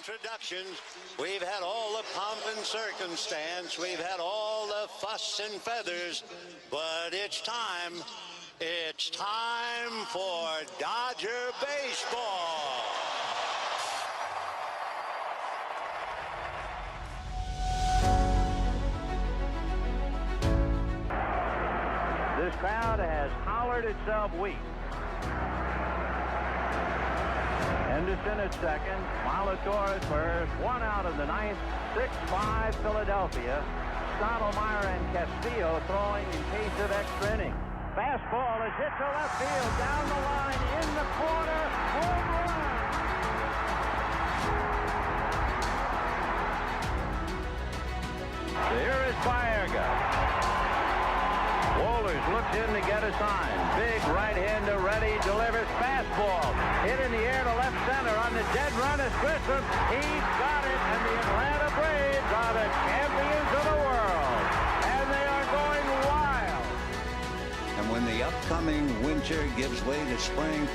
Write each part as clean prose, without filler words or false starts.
introductions. We've had all the pomp and circumstance. We've had all the fuss and feathers. But it's time. It's time for Dodger baseball. This crowd has hollered itself weak. Henderson at second, Molitor at first, one out of the ninth, 6-5 Philadelphia. Stottlemyre and Castillo throwing in case of extra inning. Fastball is hit to left field, down the line, in the corner, home run! Here is Baerga. Wohlers looks in to get a sign. Big right-hander ready, delivers fastball. Hit in the air to left center on the dead run is Grissom. He's got it, and the Atlanta Braves are the champions of the world. And they are going wild. And when the upcoming winter gives way to spring,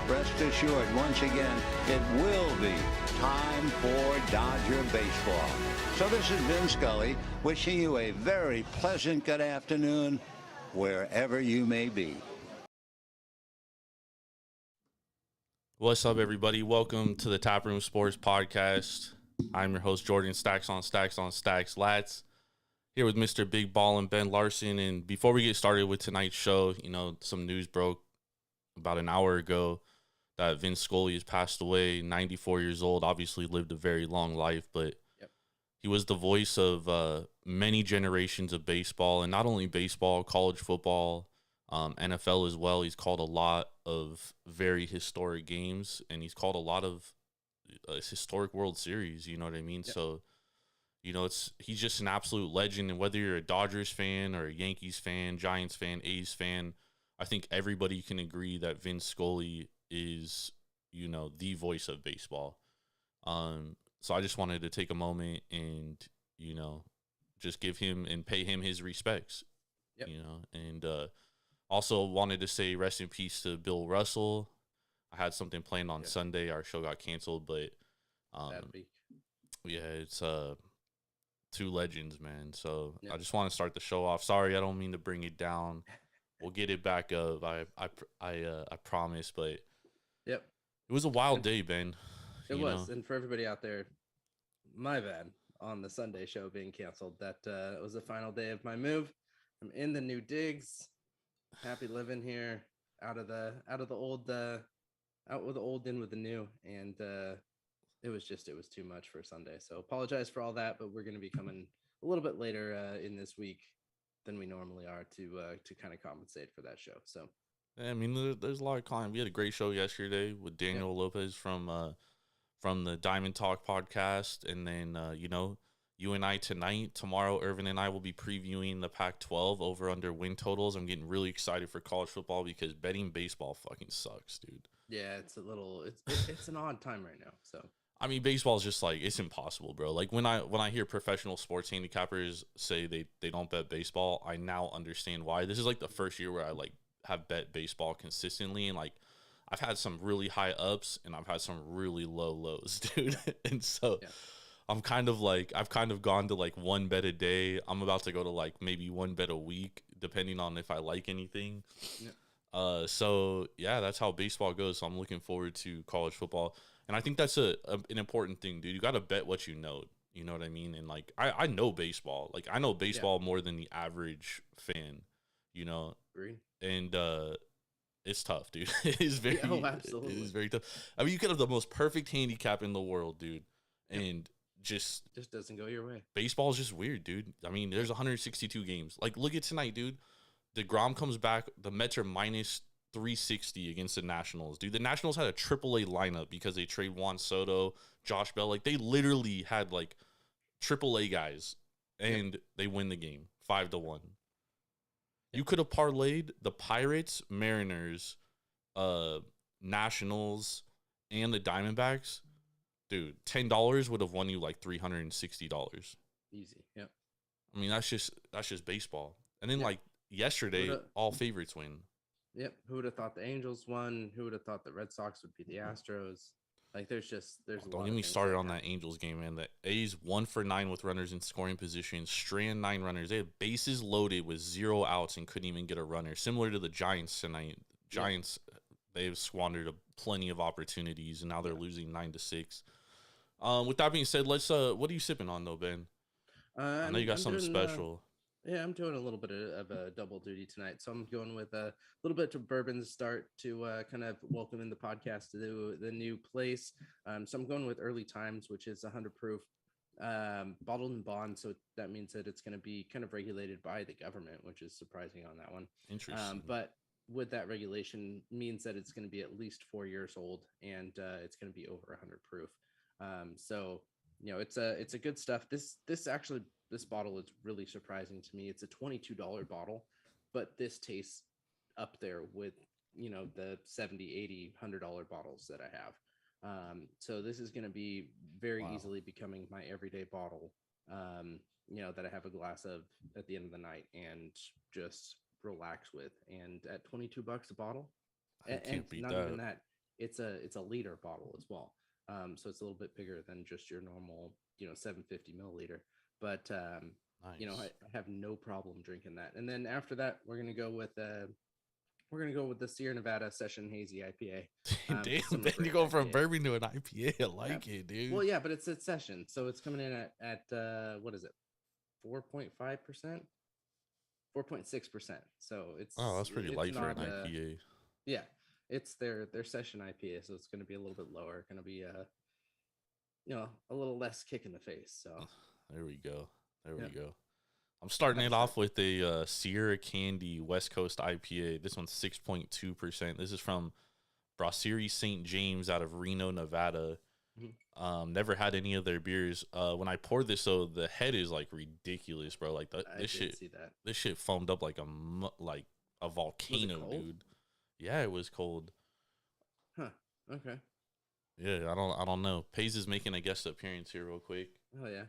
rest assured, once again, it will be time for Dodger baseball. So this is Vin Scully wishing you a very pleasant good afternoon wherever you may be. What's up, everybody? Welcome to the Taproom Sports Podcast. I'm your host, Jordan Stacks on Stacks on Stacks Lats, here with Mr. Big Ball and Ben Larson. And before we get started with tonight's show, some news broke about an hour ago that Vin Scully has passed away, 94 years old, obviously lived a very long life, but he was the voice of many generations of baseball, and not only baseball, college football, NFL as well. He's called a lot of very historic games, and he's called a lot of historic World Series, you know what I mean? Yep. So, he's just an absolute legend, and whether you're a Dodgers fan or a Yankees fan, Giants fan, A's fan, I think everybody can agree that Vin Scully is, the voice of baseball. So I just wanted to take a moment and, just give him and pay him his respects, and also wanted to say rest in peace to Bill Russell. I had something planned on Sunday. Our show got canceled, but it's two legends, man. So I just want to start the show off. Sorry, I don't mean to bring it down. We'll get it back up. I promise, but it was a wild day, Ben. It was, and for everybody out there, my bad on the Sunday show being canceled. That was the final day of my move. I'm in the new digs, happy living here, out with the old, in with the new, and it was too much for Sunday. So apologize for all that, but we're going to be coming a little bit later in this week than we normally are to kind of compensate for that show. So. Yeah, I mean, there's a lot of content. We had a great show yesterday with Daniel Lopez from the Diamond Talk podcast. And then, you and I tonight, tomorrow, Irvin and I will be previewing the Pac-12 over-under win totals. I'm getting really excited for college football because betting baseball fucking sucks, dude. Yeah, it's an odd time right now. So, I mean, baseball is just it's impossible, bro. Like when I hear professional sports handicappers say they don't bet baseball, I now understand why. This is the first year where I have bet baseball consistently, and I've had some really high ups and I've had some really low lows, dude. And so I'm I've kind of gone to one bet a day. I'm about to go to maybe one bet a week, depending on if I like anything. So that's how baseball goes. So I'm looking forward to college football. And I think that's an important thing, dude. You got to bet what you know what I mean? And I know baseball. I know baseball more than the average fan, Agreed. And it's tough, dude. It is very, absolutely. It is very tough. I mean, you could have the most perfect handicap in the world, dude, and just doesn't go your way. Baseball is just weird, dude. I mean, there's 162 games. Look at tonight, dude. DeGrom comes back. The Mets are minus 360 against the Nationals, dude. The Nationals had a AAA lineup because they trade Juan Soto, Josh Bell. They literally had AAA guys, and they win the game 5-1. You could have parlayed the Pirates, Mariners, Nationals, and the Diamondbacks. Dude, $10 would have won you $360. Easy, yep. I mean, that's just baseball. And then yesterday, all favorites win. Yep. Who would have thought the Angels won? Who would have thought the Red Sox would beat the Astros? Like there's a Don't lot get of me things started that on that happen. Angels game, man. The A's 1 for 9 with runners in scoring position, strand 9 runners. They had bases loaded with 0 outs and couldn't even get a runner. Similar to the Giants tonight. Yeah, Giants, they've squandered plenty of opportunities, and now they're yeah. losing 9-6. With that being said, let's. What are you sipping on though, Ben? I know you got I'm something doing special. yeah, I'm doing a little bit of a double duty tonight. So I'm going with a little bit of bourbon to start to kind of welcome in the podcast to the new place. So I'm going with Early Times, which is 100 proof, bottled in bond. So that means that it's going to be kind of regulated by the government, which is surprising on that one. Interesting. But with that regulation means that it's going to be at least 4 years old, and it's going to be over 100 proof. So it's a good stuff. This bottle is really surprising to me. It's a $22 bottle, but this tastes up there with the 70, 80, $100 bottles that I have. So this is going to be very Wow. easily becoming my everyday bottle. That I have a glass of at the end of the night and just relax with. And at $22 a bottle, I and can't beat not even that. that, it's a liter bottle as well. So it's a little bit bigger than just your normal 750 milliliter. But Nice. I have no problem drinking that. And then after that, we're gonna go with the Sierra Nevada Session Hazy IPA. Damn, Summer Ben, you Break go from IPA. bourbon to an IPA. I Yeah. like it, dude. Well, yeah, but it's a session, so it's coming in at what is it, 4.5%, 4.6%. So Oh, that's pretty it's light for an not IPA. yeah, it's their session IPA, so it's going to be a little bit lower, going to be a little less kick in the face. So There we go. There we yeah, go. I'm starting happy it to off with a Sierra Candy West Coast IPA. This one's 6.2%. This is from Brasserie St. James out of Reno, Nevada. Mhm. Never had any of their beers. When I poured this, so the head is like ridiculous, bro. Like I did see that. this shit foamed up like like a Was it volcano, cold? dude. Yeah, it was cold. Huh. Okay. Yeah, I don't know. Pays is making a guest appearance here real quick. Oh yeah.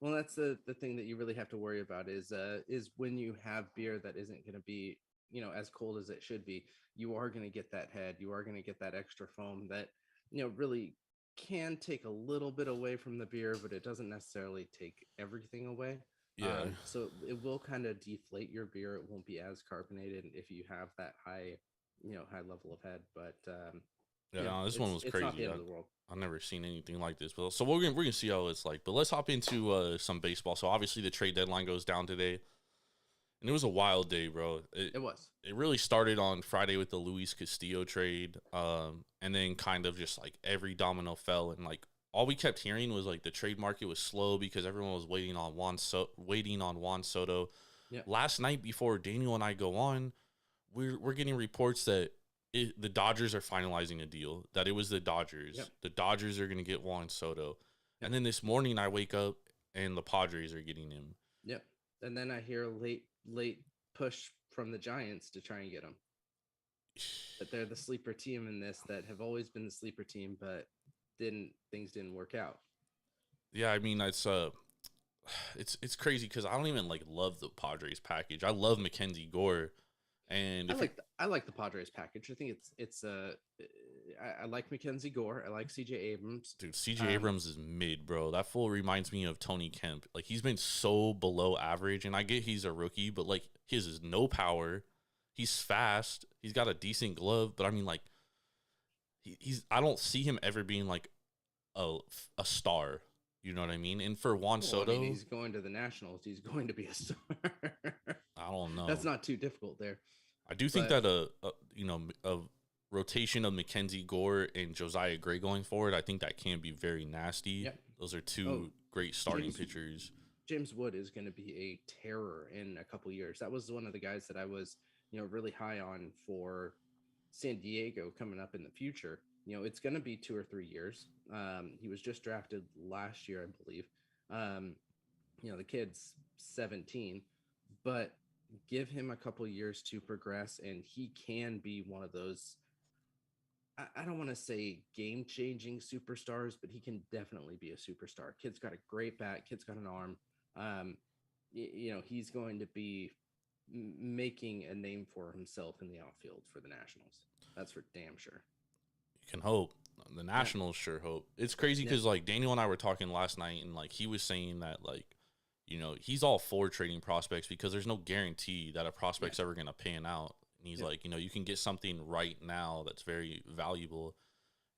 Well, that's the thing that you really have to worry about is when you have beer that isn't going to be as cold as it should be. You are going to get that head. You are going to get that extra foam that really can take a little bit away from the beer, but it doesn't necessarily take everything away. Yeah. So it will kind of deflate your beer. It won't be as carbonated if you have that high level of head. But Yeah, no, this one was it's not the crazy. end of the world. I've never seen anything like this. But so we're gonna see how it's like. But let's hop into some baseball. So obviously the trade deadline goes down today, and it was a wild day, bro. It was. It really started on Friday with the Luis Castillo trade, and then kind of just like every domino fell, and like all we kept hearing was like the trade market was slow because everyone was waiting on Juan Soto. Yeah. Last night before Daniel and I go on, we're getting reports that the Dodgers are finalizing a deal, that it was the Dodgers. Yep. The Dodgers are going to get Juan Soto. Yep. And then this morning I wake up and the Padres are getting him. Yep. And then I hear late push from the Giants to try and get him. But they're the sleeper team in this that have always been the sleeper team, but things didn't work out. Yeah, I mean it's crazy because I don't even like love the Padres package. I love Mackenzie Gore. And I like the Padres package. I think I like Mackenzie Gore. I like CJ Abrams. Dude, CJ Abrams is mid, bro. That fool reminds me of Tony Kemp. Like he's been so below average, and I get he's a rookie, but like his is no power. He's fast. He's got a decent glove, but I mean like I don't see him ever being like a star. You know what I mean? And for Juan Soto, he's going to the Nationals. He's going to be a star. I don't know. That's not too difficult there. I do think that a rotation of Mackenzie Gore and Josiah Gray going forward, I think that can be very nasty. Yep. Those are two great starting pitchers. James Wood is going to be a terror in a couple years. That was one of the guys that I was, really high on for San Diego coming up in the future. It's going to be 2 or 3 years. He was just drafted last year, I believe. The kid's 17, but give him a couple years to progress and he can be one of those, I don't want to say game-changing superstars, but he can definitely be a superstar. Kid's got a great bat. Kid's got an arm. He's going to be making a name for himself in the outfield for the Nationals. That's for damn sure. You can hope. The Nationals sure hope. It's crazy because like Daniel and I were talking last night, and like he was saying that like, you know, he's all for trading prospects because there's no guarantee that a prospect's ever gonna pan out. And he's like, you know, you can get something right now that's very valuable,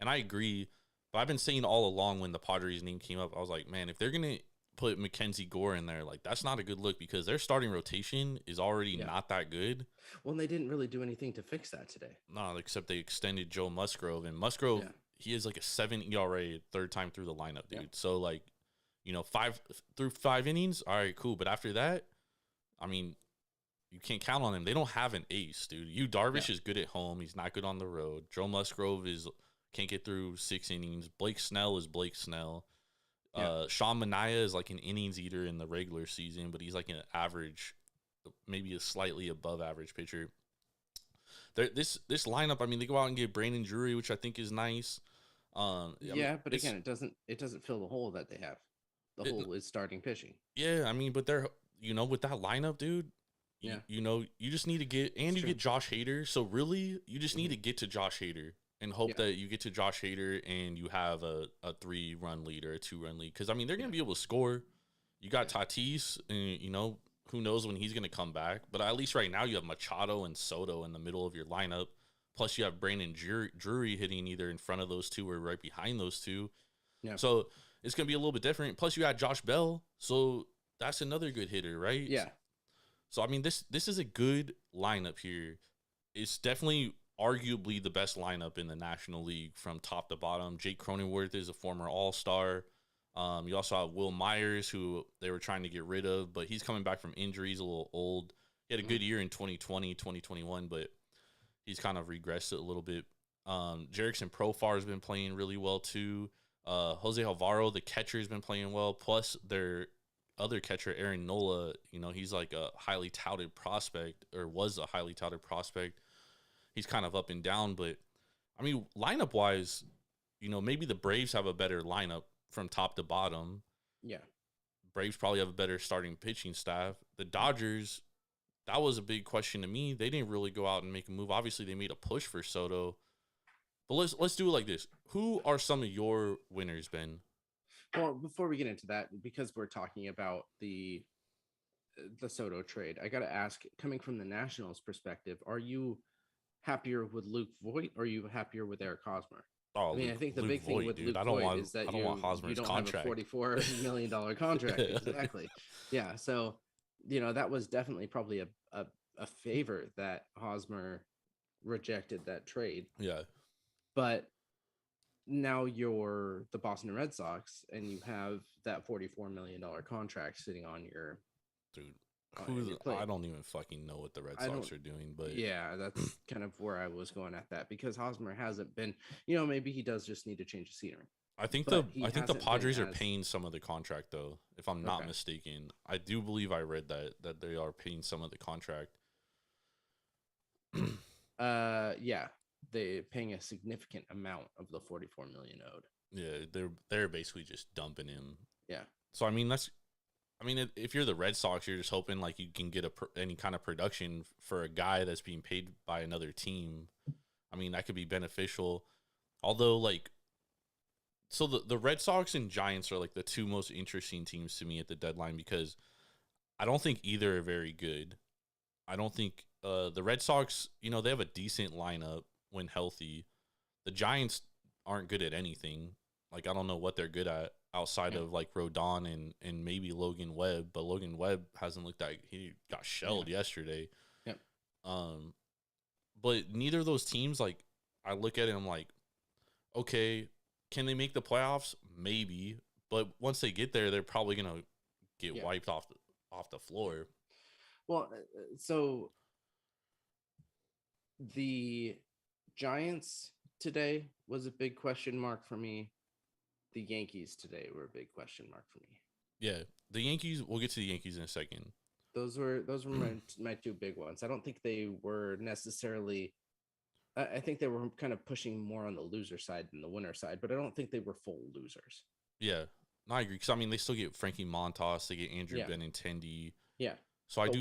and I agree. But I've been saying all along when the Padres name came up, I was like, man, if they're gonna put Mackenzie Gore in there, like that's not a good look because their starting rotation is already not that good. Well, they didn't really do anything to fix that today. No, except they extended Joe Musgrove, and Musgrove he is like a 7 ERA third time through the lineup, dude. So like, you know, 5 innings, all right, cool. But after that, I mean, you can't count on him. They don't have an ace, dude. Darvish is good at home. He's not good on the road. Joe Musgrove can't get through 6 innings. Blake Snell is Blake Snell. Sean Manaea is like an innings eater in the regular season, but he's like an average, maybe a slightly above average pitcher. This lineup, I mean, they go out and get Brandon Drury, which I think is nice. But again, it doesn't fill the hole that they have. The hole is starting pitching. Yeah, I mean, but they're, you know, with that lineup, dude. You know, you just need to get get Josh Hader. So really, you just need to get to Josh Hader and hope that you get to Josh Hader and you have a 3-run lead or a 2-run lead. Because I mean, they're gonna be able to score. You got Tatis, and you know, who knows when he's going to come back. But at least right now you have Machado and Soto in the middle of your lineup. Plus you have Brandon Drury hitting either in front of those two or right behind those two. Yeah. So it's going to be a little bit different. Plus you got Josh Bell. So that's another good hitter, right? Yeah. So, I mean, this is a good lineup here. It's definitely arguably the best lineup in the National League from top to bottom. Jake Cronenworth is a former All-Star. You also have Will Myers, who they were trying to get rid of, but he's coming back from injuries, a little old. He had a good year in 2020, 2021, but he's kind of regressed a little bit. Jerickson Profar has been playing really well, too. Jose Alvaro, the catcher, has been playing well. Plus, their other catcher, Aaron Nola, you know, he's like a highly touted prospect, or was a highly touted prospect. He's kind of up and down, but, I mean, lineup-wise, you know, maybe the Braves have a better lineup from top to bottom. Yeah. Braves probably have a better starting pitching staff. The Dodgers, that was a big question to me. They didn't really go out and make a move. Obviously, they made a push for Soto. But let's do it like this. Who are some of your winners, Ben? Well, before we get into that, because we're talking about the Soto trade, I got to ask, coming from the Nationals' perspective, are you happier with Luke Voit or are you happier with Eric Hosmer? Oh, I mean, I think the big thing with Luke Voit is that you don't have a $44 million contract. Exactly. Yeah. So, you know, that was definitely probably a favor that Hosmer rejected that trade. Yeah. But now you're the Boston Red Sox and you have that $44 million contract sitting on your I don't even fucking know what the Red Sox are doing, but yeah, that's kind of where I was going at that, because Hosmer hasn't been, you know, maybe he does just need to change the scenery. I think the Padres are paying some of the contract, though, if I'm not mistaken. I do believe I read that they are paying some of the contract. Yeah, they're paying a significant amount of the $44 million owed. Yeah, they're basically just dumping him. Yeah. So I mean, if you're the Red Sox, you're just hoping like you can get any kind of production for a guy that's being paid by another team. I mean, that could be beneficial. Although, like, so the Red Sox and Giants are like the two most interesting teams to me at the deadline, because I don't think either are very good. I don't think the Red Sox, you know, they have a decent lineup when healthy. The Giants aren't good at anything. Like, I don't know what they're good at outside of like Rodon and maybe Logan Webb, but Logan Webb hasn't looked like he got shelled yesterday. Yep. But neither of those teams, like, I look at it and I'm like, okay, can they make the playoffs? Maybe, but once they get there, they're probably gonna get wiped off the floor. Well, so the Giants today was a big question mark for me. The Yankees today were a big question mark for me. Yeah, the Yankees, we'll get to the Yankees in a second. Those were my two big ones. I don't think they were necessarily, I think they were kind of pushing more on the loser side than the winner side, but I don't think they were full losers. Yeah, I agree, because I mean, they still get Frankie Montas, they get Andrew Benintendi. Yeah. So but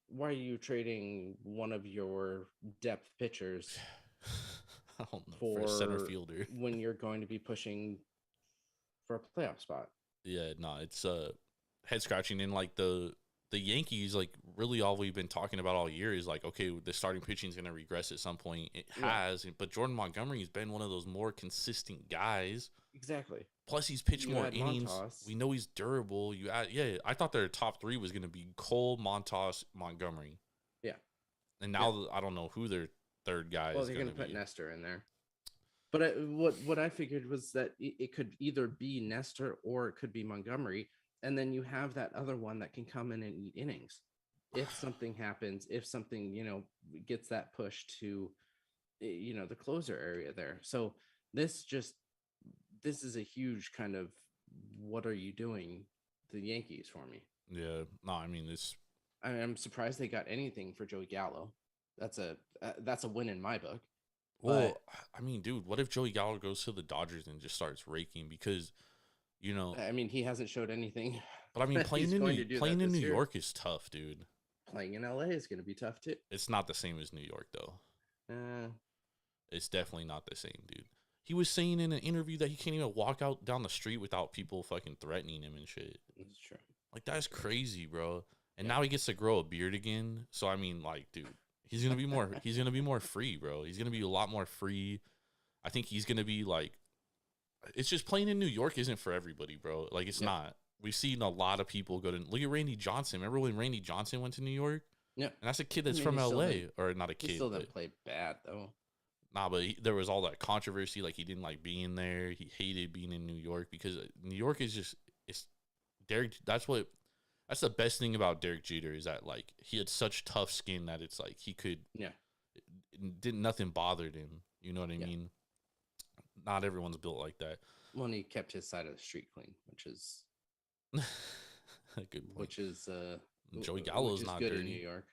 why are you trading one of your depth pitchers I don't know, for for a center fielder. when you're going to be pushing for a playoff spot. Yeah, no, it's head scratching. And like the Yankees, like really all we've been talking about all year is like, okay, the starting pitching is going to regress at some point. It has, but Jordan Montgomery's been one of those more consistent guys. Exactly. Plus, he's pitched You more add innings. Montas. We know he's durable. I thought their top three was going to be Cole, Montas, Montgomery. Yeah. And now I don't know who their third guy Well, is they're going going to to put be. Nestor in there. But what I figured was that it could either be Nestor or it could be Montgomery. And then you have that other one that can come in and eat innings. If something happens, if something, gets that push to, the closer area there. So this is a huge kind of, what are you doing, the Yankees, for me? Yeah. No, I mean, I'm surprised they got anything for Joey Gallo. That's a win in my book. well, I mean, dude, what if Joey Gallo goes to the Dodgers and just starts raking? Because, I mean, he hasn't showed anything. but I mean, that he's going to do playing that in this New year. York is tough, dude. Playing in LA is going to be tough too. It's not the same as New York, though. Uh, It's definitely not the same, dude. He was saying in an interview that he can't even walk out down the street without people fucking threatening him and shit. That's true. Like, that's crazy, bro. And now he gets to grow a beard again. So I mean, like, dude, he's gonna be more free, bro. He's gonna be a lot more free. I think he's gonna be like, it's just playing in New York isn't for everybody, bro. Like, it's not. We've seen a lot of people go to look at Randy Johnson. Remember when Randy Johnson went to New York? Yeah. And that's a kid that's from LA, or not a kid. He still didn't play bad though. Nah, but there was all that controversy. Like, he didn't like being there. He hated being in New York because New York is just, it's Derek. That's the best thing about Derek Jeter is that, like, he had such tough skin that it's like he could, nothing bothered him. You know what I mean? Not everyone's built like that. Well, and he kept his side of the street clean, which is Good point. which is Joey Gallo's not good dirty in New York.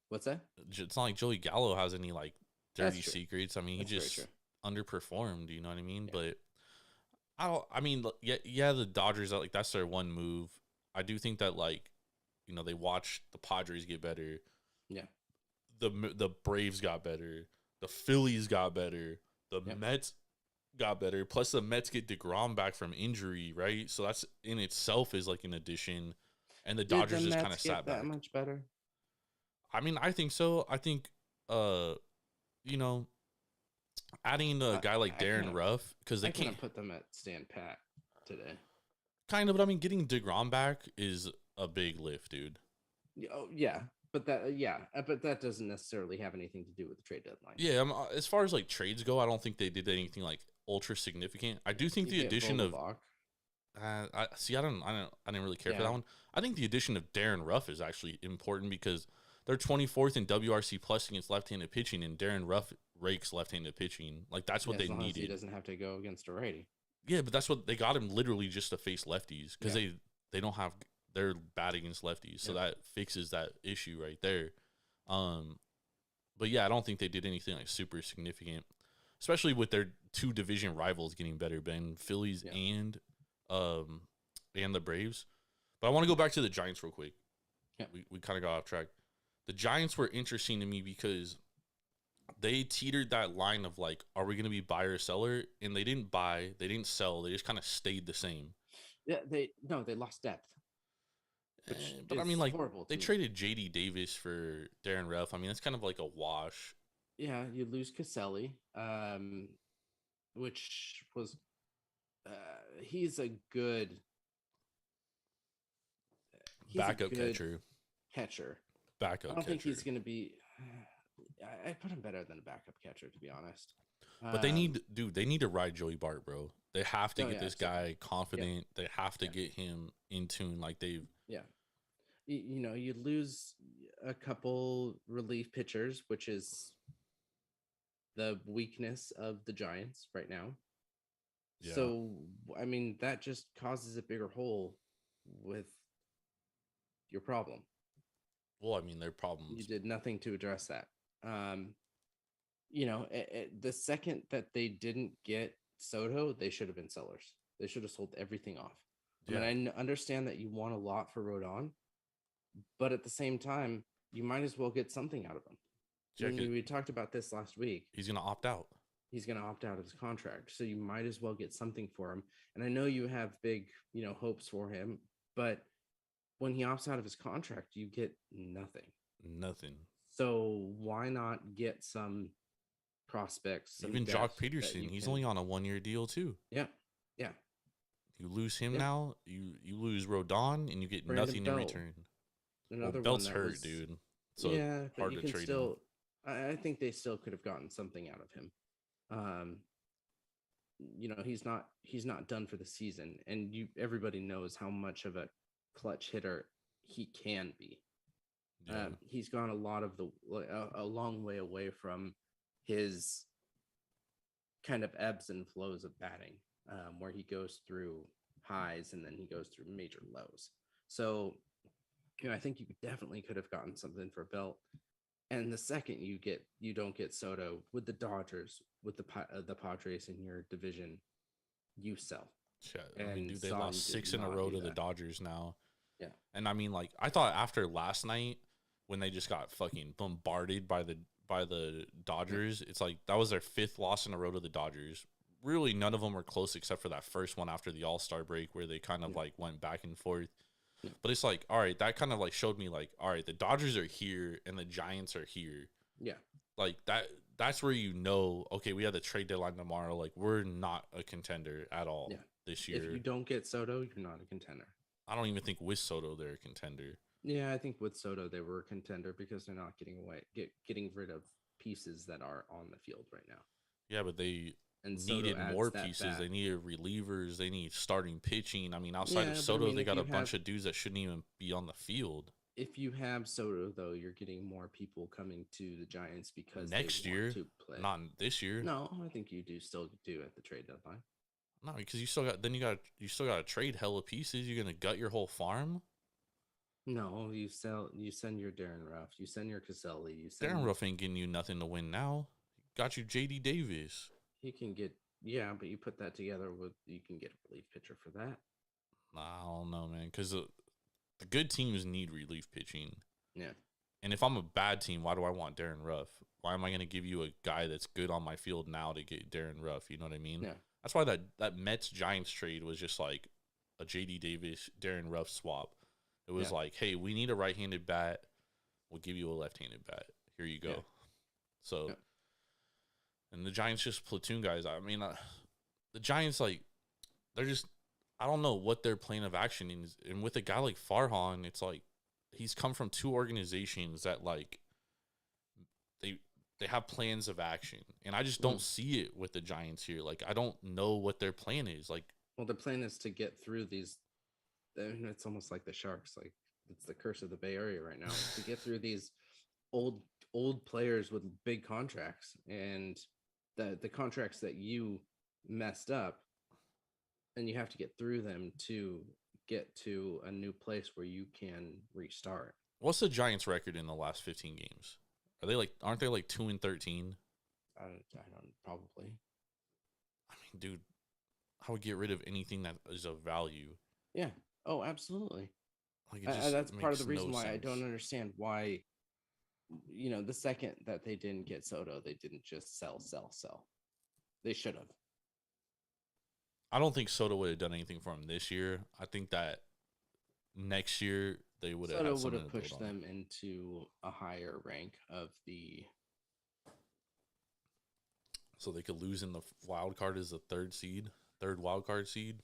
What's that? It's not like Joey Gallo has any like dirty That's true. secrets. I mean, That's he very just true. underperformed. You know what I mean? Yeah. But I mean, yeah, the Dodgers, like, that's their one move. I do think that, like, they watched the Padres get better. Yeah. The Braves got better. The Phillies got better. The Mets got better. Plus, the Mets get DeGrom back from injury, right? So that's in itself is like an addition. And the Dodgers just kind of sat back. That much better. I mean, I think so. I think, adding a guy like Darren Ruff, because they can't put them at stand pat today. Kind of, but I mean, getting DeGrom back is a big lift, dude. Oh yeah, but that doesn't necessarily have anything to do with the trade deadline. Yeah, as far as like trades go, I don't think they did anything like ultra significant. I do think the addition of I didn't really care for that one. I think the addition of Darren Ruff is actually important because they're 24th in WRC plus against left-handed pitching, and Darren Ruff rakes left-handed pitching. Like, that's what they needed. He doesn't have to go against a righty. Yeah, but that's what they got him, literally just to face lefties, because they don't have, they're bad against lefties, so that fixes that issue right there. But yeah, I don't think they did anything like super significant, especially with their two division rivals getting better, Phillies and the Braves. But I want to go back to the Giants real quick. Yeah. We kind of got off track. The Giants were interesting to me because they teetered that line of like, are we going to be buyer or seller? And they didn't buy, they didn't sell, they just kind of stayed the same. Yeah, they lost depth. But I mean, like, they too. traded JD Davis for Darren Ruff. I mean, it's kind of like a wash. Yeah, you lose Caselli, which was he's a good backup catcher. Backup I don't think catcher. he's going to be. I put him better than a backup catcher, to be honest. But they need to ride Joey Bart, bro. They have to get this guy confident. Yeah. They have to get him in tune. Like they've. Yeah. You lose a couple relief pitchers, which is the weakness of the Giants right now. Yeah. So, I mean, that just causes a bigger hole with your problem. Well, I mean, their problems. You did nothing to address that. The second that they didn't get Soto, they should have been sellers. They should have sold everything off. Yeah. I mean, I understand that you want a lot for Rodon, but at the same time, you might as well get something out of him. We talked about this last week. He's going to opt out. he's going to opt out of his contract. So you might as well get something for him. And I know you have big, hopes for him, but when he opts out of his contract, you get nothing. Nothing. So why not get some prospects? Even Jock Peterson, he's only on a 1-year deal too. Yeah. You lose him now, you lose Rodon, and you get Brandon nothing Belt. in return. Another Belt's one hurt, dude. So but hard you to can trade still. him. I think they still could have gotten something out of him. He's not done for the season, and everybody knows how much of a clutch hitter he can be. Yeah. He's gone a long way away from his kind of ebbs and flows of batting, where he goes through highs and then he goes through major lows. So, I think you definitely could have gotten something for Belt. And the second you don't get Soto with the Dodgers, with the Padres in your division, you sell. Yeah, I mean, dude, they lost 6 in a row to the Dodgers now. Yeah. And I mean, like, I thought after last night when they just got fucking bombarded by the Dodgers, it's like that was their 5th loss in a row to the Dodgers. Really, none of them were close except for that first one after the All-Star break where they kind of like went back and forth. Yeah. But it's like, all right, that kind of like showed me like, all right, the Dodgers are here and the Giants are here. Yeah. Like that's where okay, we have the trade deadline tomorrow. Like, we're not a contender at all this year. If you don't get Soto, you're not a contender. I don't even think with Soto they're a contender. Yeah, I think with Soto they were a contender because they're not getting rid of pieces that are on the field right now. Yeah, but they needed more pieces. They needed relievers. They need starting pitching. I mean, outside of Soto, they got a bunch of dudes that shouldn't even be on the field. If you have Soto, though, you're getting more people coming to the Giants because next they year, want to play. Not this year. No, I think you still do at the trade deadline. No, because you still got to trade hella pieces. You're gonna gut your whole farm. No, you send your Darren Ruff, you send your Caselli, Darren Ruff ain't getting you nothing to win now. Got you JD Davis. He can get but you put that together with you can get a relief pitcher for that. I don't know, man, because the good teams need relief pitching. Yeah. And if I'm a bad team, why do I want Darren Ruff? Why am I going to give you a guy that's good on my field now to get Darren Ruff? You know what I mean? Yeah. That's why that Mets Giants trade was just like a JD Davis, Darren Ruff swap. It was like, hey, we need a right-handed bat. We'll give you a left-handed bat. Here you go. Yeah. So, and the Giants just platoon guys. I mean, the Giants, like, they're just, I don't know what their plan of action is. And with a guy like Farhan, it's like, he's come from 2 organizations that, like, they have plans of action. And I just don't see it with the Giants here. Like, I don't know what their plan is. Like, well, the plan is to get through these. I mean, it's almost like the Sharks. Like, it's the curse of the Bay Area right now. To get through these old players with big contracts and the contracts that you messed up, and you have to get through them to get to a new place where you can restart. What's the Giants' record in the last 15 games? Aren't they like 2-13? I don't probably. I mean, dude, I would get rid of anything that is of value. Yeah. Oh, absolutely. Like, that's part of the reason why sense. I don't understand why, the second that they didn't get Soto, they didn't just sell. They should have. I don't think Soto would have done anything for him this year. I think that next year they would have. Soto would have pushed them into a higher rank of the. So they could lose in the wild card as the third wild card seed.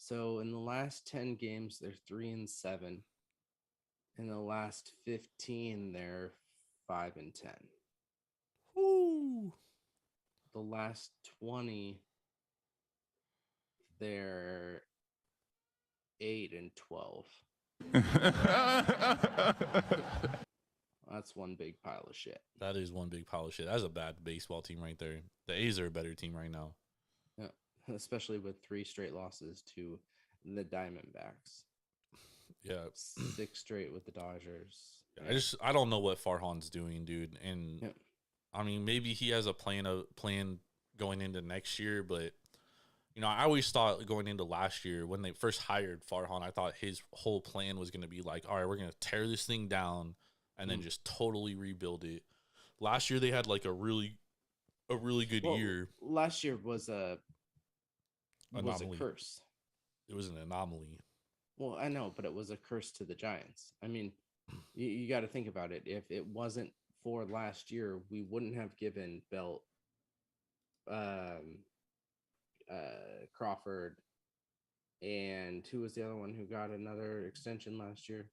So in the last 10 games, they're 3-7. In the last 15, they're 5-10. Woo! The last 20, they're 8-12. That's one big pile of shit. That is one big pile of shit. That's a bad baseball team right there. The A's are a better team right now. Yeah, especially with 3 straight losses to the Diamondbacks. Yeah, 6 straight with the Dodgers. Yeah. I don't know what Farhan's doing, dude. And I mean, maybe he has a plan going into next year, but I always thought going into last year when they first hired Farhan, I thought his whole plan was going to be like, all right, we're going to tear this thing down and then just totally rebuild it. Last year they had like a really good year. Last year was a Anomaly. curse. It was an anomaly. Well, I know, but it was a curse to the Giants. I mean, you got to think about it. If it wasn't for last year, we wouldn't have given Belt, Crawford, and who was the other one who got another extension last year?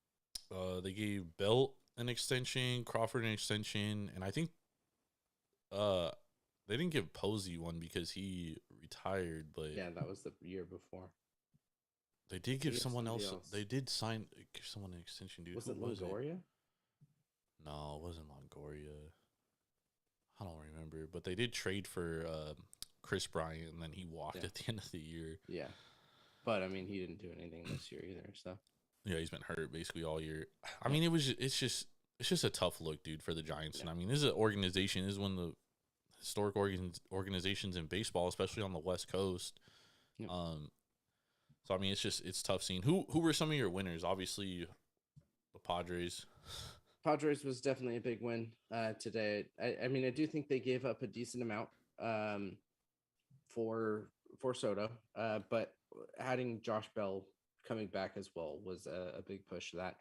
They gave Belt an extension, Crawford an extension, and I think they didn't give Posey one because he retired, but Yeah, that was the year before. they did give someone else. else. They did give someone an extension, dude. Was Who it Longoria? No, it wasn't Longoria. I don't remember, but they did trade for Chris Bryant, and then he walked at the end of the year. Yeah, but I mean, he didn't do anything this year either. So yeah, he's been hurt basically all year. I mean, it's just a tough look, dude, for the Giants. And I mean, this is an organization. This is one of the historic organizations in baseball, especially on the West Coast. Yep. So I mean, it's tough seeing. Who were some of your winners? Obviously, the Padres. Padres was definitely a big win today. I mean, I do think they gave up a decent amount for Soto, but adding Josh Bell coming back as well was a big push to that.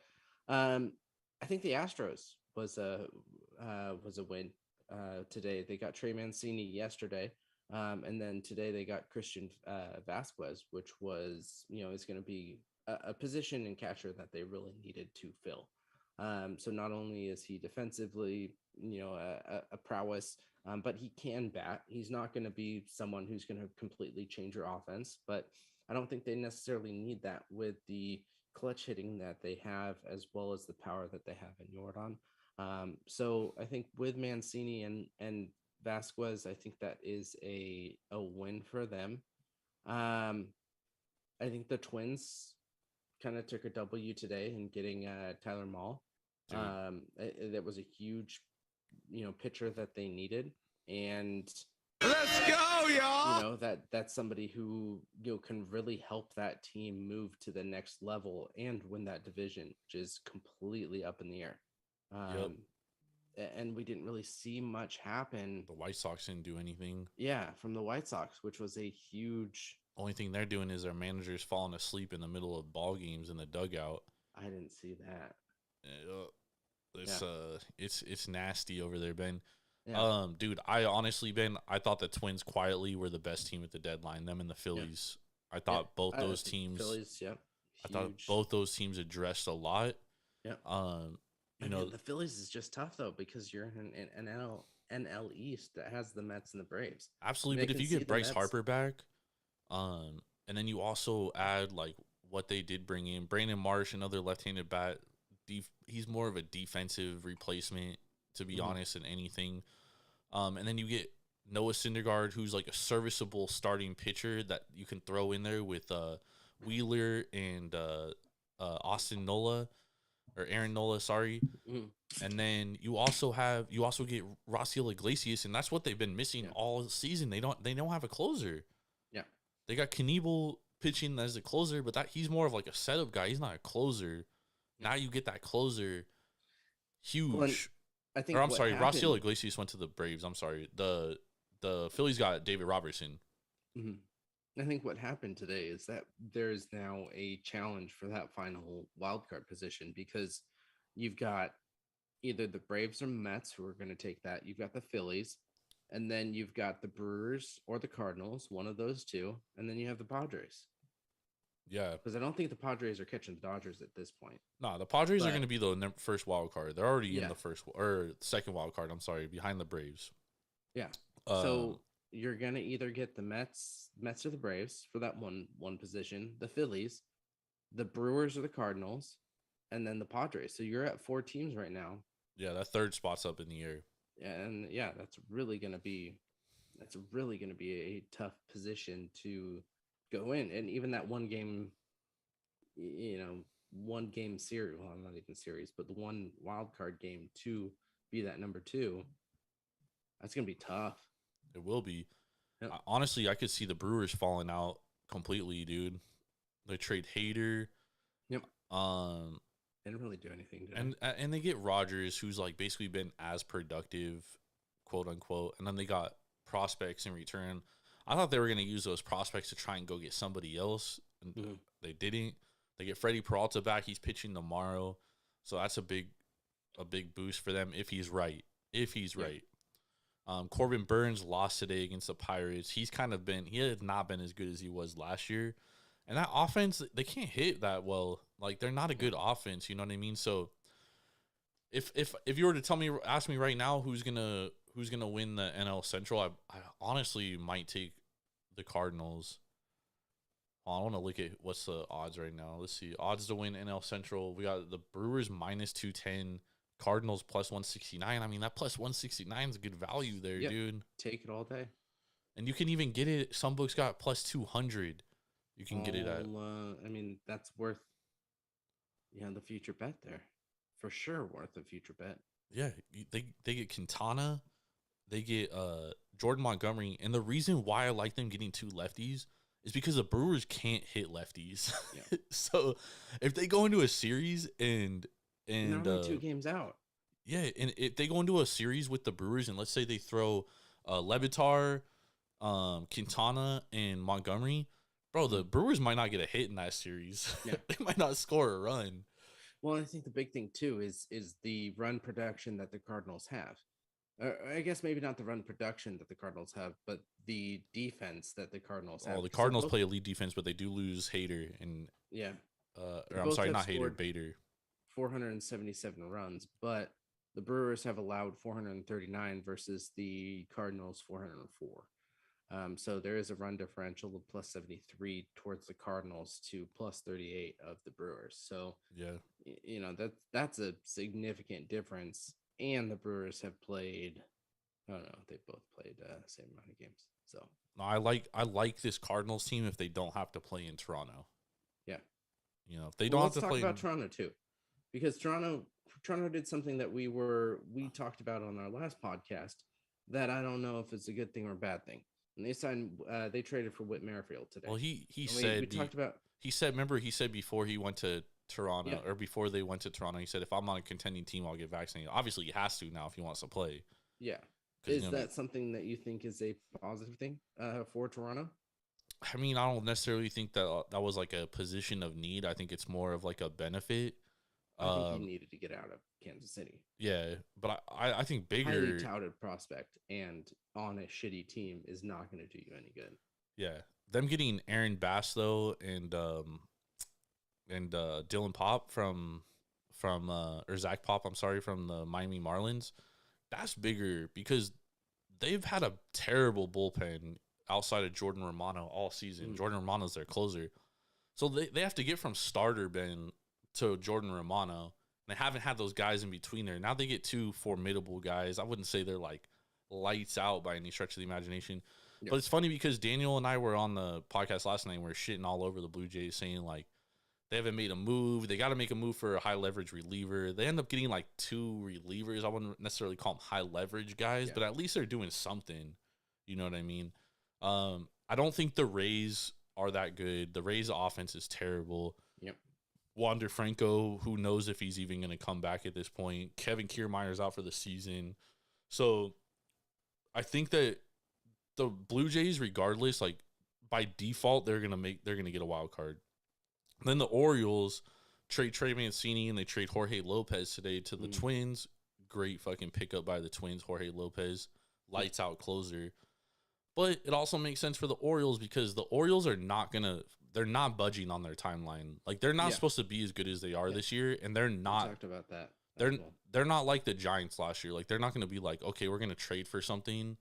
I think the Astros was a win today. They got Trey Mancini yesterday, and then today they got Christian Vasquez, which was is going to be a position in catcher that they really needed to fill. So not only is he defensively, a prowess, but he can bat. He's not going to be someone who's going to completely change your offense, but I don't think they necessarily need that with the clutch hitting that they have, as well as the power that they have in Jordan. So I think with Mancini and Vasquez, I think that is a win for them. I think the Twins kind of took a W today in getting Tyler Mahle. That was a huge, pitcher that they needed, and Let's go, y'all. That's somebody who can really help that team move to the next level and win that division, which is completely up in the air. And we didn't really see much happen. The White Sox didn't do anything. Yeah, from the White Sox, which was a huge. Only thing they're doing is their managers falling asleep in the middle of ball games in the dugout. I didn't see that. It's nasty over there, Ben. Yeah. Dude, I honestly, Ben, I thought the Twins quietly were the best team at the deadline. Them and the Phillies. Yeah. I thought both those teams. Phillies, yeah. I thought both those teams addressed a lot. Yeah. The Phillies is just tough though, because you're in an NL East that has the Mets and the Braves. Absolutely, but if you get Bryce Harper back, and then you also add like what they did bring in Brandon Marsh, another left-handed bat. He's more of a defensive replacement, to be honest, than anything. And then you get Noah Syndergaard, who's like a serviceable starting pitcher that you can throw in there with Wheeler and Austin Nola, or Aaron Nola, sorry. And then you also get Raciel Iglesias, and that's what they've been missing all season. They don't have a closer. Yeah, they got Knievel pitching as a closer, but he's more of like a setup guy. He's not a closer. Now you get that closer, huge. Well, I think. Raciel Iglesias went to the Braves. I'm sorry. The Phillies got David Robertson. Mm-hmm. I think what happened today is that there's now a challenge for that final wildcard position, because you've got either the Braves or Mets who are going to take that. You've got the Phillies, and then you've got the Brewers or the Cardinals, one of those two, and then you have the Padres. Yeah, because I don't think the Padres are catching the Dodgers at this point. No, the Padres are going to be the first wild card. They're already in the first or second wild card. I'm sorry, behind the Braves. Yeah. So you're gonna either get the Mets or the Braves for that one position, the Phillies, the Brewers or the Cardinals, and then the Padres. So you're at 4 teams right now. Yeah, that third spot's up in the air. And yeah, that's really gonna be a tough position to go in. And even that one game series, well, not even series, but the one wild card game to be that number 2, that's gonna be tough. It will be. Yep. Honestly, I could see the Brewers falling out completely, dude. They trade Hader. Yep. They didn't really do anything, did And they get Rodgers, who's like basically been as productive, quote unquote, and then they got prospects in return. I thought they were going to use those prospects to try and go get somebody else, and they didn't. They get Freddie Peralta back. He's pitching tomorrow, so that's a big boost for them if he's right. Right. Corbin Burns lost today against the Pirates. He has not been as good as he was last year. And that offense, they can't hit that well. Like, they're not a good offense, you know what I mean? So if you were to ask me right now who's gonna win the NL Central, I honestly might take the Cardinals. I want to look at what's the odds right now. Let's see. Odds to win NL Central. We got the Brewers -210, Cardinals +169. I mean, that +169 is a good value there, dude. Take it all day. And you can even get it. Some books got +200. You can get it at. I mean, that's worth, the future bet there. For sure worth a future bet. Yeah, they get Quintana. They get Jordan Montgomery. And the reason why I like them getting 2 lefties is because the Brewers can't hit lefties. Yeah. So if they go into a series and they're only 2 games out. Yeah, and if they go into a series with the Brewers and let's say they throw Levitar, Quintana, and Montgomery, bro, the Brewers might not get a hit in that series. Yeah. They might not score a run. Well, I think the big thing too is the run production that the Cardinals have. I guess maybe not the run production that the Cardinals have, but the defense that the Cardinals have. Oh, the Cardinals play elite defense, but they do lose Hader and I'm sorry, not Hader, Bader. 477 runs, but the Brewers have allowed 439 versus the Cardinals 404. So there is a run differential of +73 towards the Cardinals to +38 of the Brewers. So that's a significant difference. And the Brewers have played, I don't know, they both played the same amount of games. So no, I like this Cardinals team if they don't have to play in Toronto. Yeah, if they don't have to play. Let's talk about Toronto too, because Toronto did something that we talked about on our last podcast that I don't know if it's a good thing or a bad thing. And they traded for Whit Merrifield today. Well, he said he said before he went to Toronto or before they went to Toronto, he said, if I'm on a contending team, I'll get vaccinated. Obviously, he has to now if he wants to play. Yeah. Is that something that you think is a positive thing for Toronto? I mean, I don't necessarily think that was like a position of need. I think it's more of like a benefit. I think he needed to get out of Kansas City. Yeah, but I think bigger. Highly touted prospect and on a shitty team is not going to do you any good. Yeah. Them getting Aaron Bass, though, and Dylan Pop or Zach Pop, I'm sorry, from the Miami Marlins, that's bigger because they've had a terrible bullpen outside of Jordan Romano all season. Jordan Romano's their closer. So they have to get from starter Ben to Jordan Romano. They haven't had those guys in between there. Now they get 2 formidable guys. I wouldn't say they're like lights out by any stretch of the imagination. Yep. But it's funny because Daniel and I were on the podcast last night and we were shitting all over the Blue Jays saying like, they haven't made a move. They got to make a move for a high leverage reliever. They end up getting like 2 relievers. I wouldn't necessarily call them high leverage guys, but at least they're doing something. You know what I mean? I don't think the Rays are that good. The Rays offense is terrible. Yep. Wander Franco, who knows if he's even going to come back at this point. Kevin Kiermaier's out for the season. So I think that the Blue Jays, regardless, like by default, they're going to get a wild card. Then the Orioles trade Trey Mancini and they trade Jorge Lopez today to the Twins. Great fucking pickup by the Twins, Jorge Lopez, lights out closer. But it also makes sense for the Orioles because the Orioles they're not budging on their timeline. Like they're not supposed to be as good as they are this year, and they're not. We talked about that. They're not like the Giants last year. Like they're not going to be like, okay, we're going to trade for something.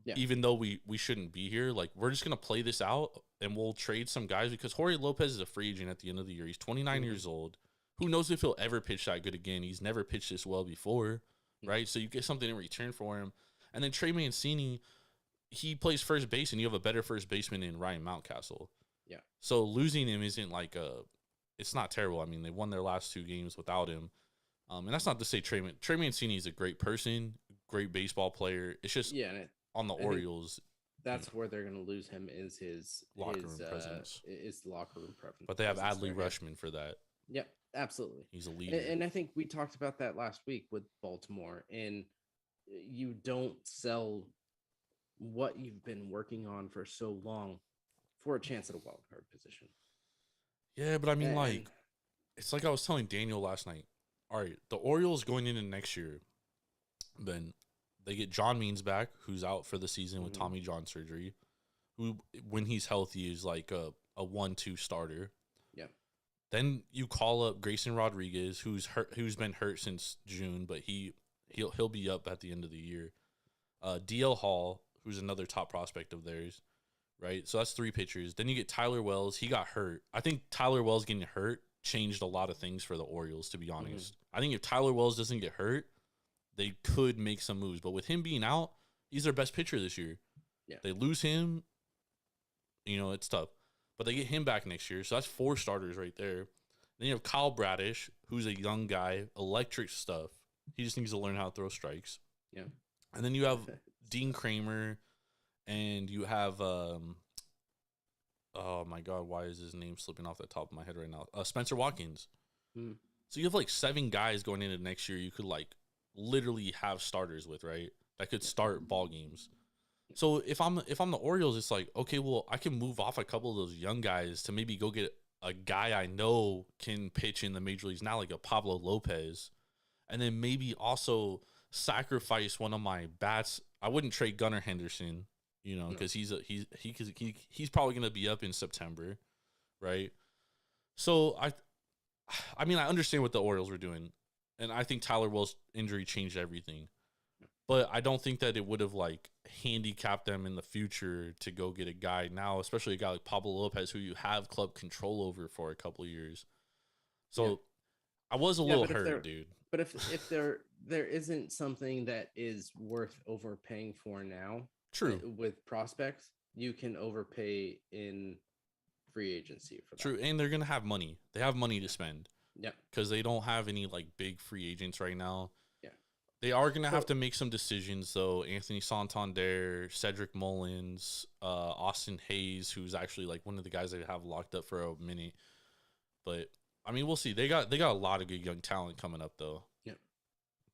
Yeah. Even though we shouldn't be here, like we're just going to play this out and we'll trade some guys because Jorge Lopez is a free agent at the end of the year. He's 29 years old. Who knows if he'll ever pitch that good again? He's never pitched this well before, right? So you get something in return for him. And then Trey Mancini, he plays first base and you have a better first baseman in Ryan Mountcastle. Yeah. So losing him isn't like it's not terrible. I mean, they won their last 2 games without him. And that's not to say Trey Mancini is a great person, great baseball player. It's just on the Orioles. That's where they're going to lose him is his locker room presence. Is locker room presence. But they have Adley Rutschman for that. Yep, absolutely. He's a And, leader. and I think we talked about that last week with Baltimore. And you don't sell what you've been working on for so long for a chance at a wild card position. Yeah, but I mean, And it's like I was telling Daniel last night. All right, the Orioles going into next year, then they get John Means back, who's out for the season with Tommy John surgery, who, when he's healthy, is like a 1-2 starter. yeah, Then you call up Grayson Rodriguez, who's been hurt since June, but he'll be up at the end of the year. DL Hall, who's another top prospect of theirs, right? So that's 3 pitchers. Then you get Tyler Wells. He got hurt. I think Tyler Wells getting hurt changed a lot of things for the Orioles, to be honest. I think if Tyler Wells doesn't get hurt, they could make some moves. But with him being out, he's their best pitcher this year. Yeah. They lose him, it's tough. But they get him back next year. So that's 4 starters right there. Then you have Kyle Bradish, who's a young guy, electric stuff. He just needs to learn how to throw strikes. yeah. And then you have Dean Kramer, and you have oh my God, why is his name slipping off the top of my head right now? Spencer Watkins. So you have like 7 guys going into next year you could like literally have starters with, right? That could start ball games. So if I'm the Orioles, it's like, okay, well, I can move off a couple of those young guys to maybe go get a guy I know can pitch in the major leagues now, like a Pablo Lopez, and then maybe also sacrifice one of my bats. I wouldn't trade Gunnar Henderson, because he's probably going to be up in September, right? So I mean, I understand what the Orioles were doing, and I think Tyler Wells' injury changed everything. But I don't think that it would have like handicapped them in the future to go get a guy now, especially a guy like Pablo Lopez, who you have club control over for a couple of years. So I was a little hurt, dude. But if there isn't something that is worth overpaying for now, True, with prospects, you can overpay in free agency for that. True, and they're gonna have money. They have money to spend. Yeah, because they don't have any like big free agents right now. Yeah, they are gonna have to make some decisions though. Anthony Santander, Cedric Mullins, Austin Hayes, who's actually like one of the guys they have locked up for a minute. But I mean, we'll see. They got a lot of good young talent coming up though. Yeah,